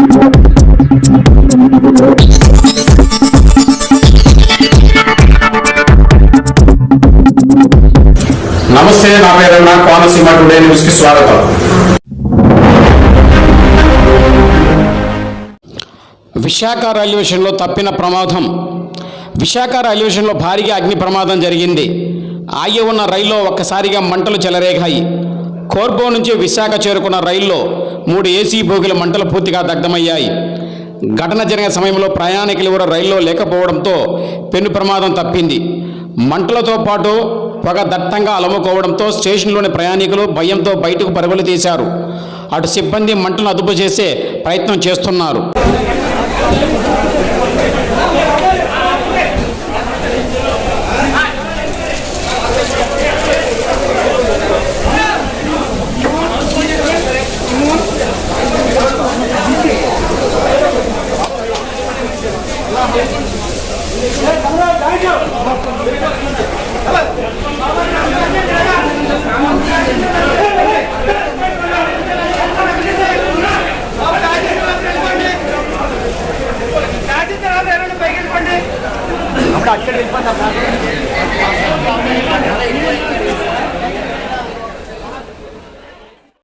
నమస్తే, నా పేరు కోనసీమ టుడే న్యూస్ కి స్వాగతం. విశాఖ రైల్వే స్టేషన్లో తప్పిన ప్రమాదం. విశాఖ రైల్వే స్టేషన్లో భారీగా అగ్ని ప్రమాదం జరిగింది. ఆగి ఉన్న రైల్లో ఒక్కసారిగా మంటలు చెలరేగాయి. కోర్బో నుంచి విశాఖ చేరుకున్న రైల్లో 3 ఏసీ బోగీల మంటలు పూర్తిగా దగ్ధమయ్యాయి. ఘటన జరిగిన సమయంలో ప్రయాణికులు ఎవరు రైల్లో లేకపోవడంతో పెను ప్రమాదం తప్పింది. మంటలతో పాటు పొగ దట్టంగా అలముకోవడంతో స్టేషన్లోని ప్రయాణికులు భయంతో బయటకు పరుగులు తీశారు. అటు సిబ్బంది మంటలను అదుపు చేసే ప్రయత్నం చేస్తున్నారు. అక్కడ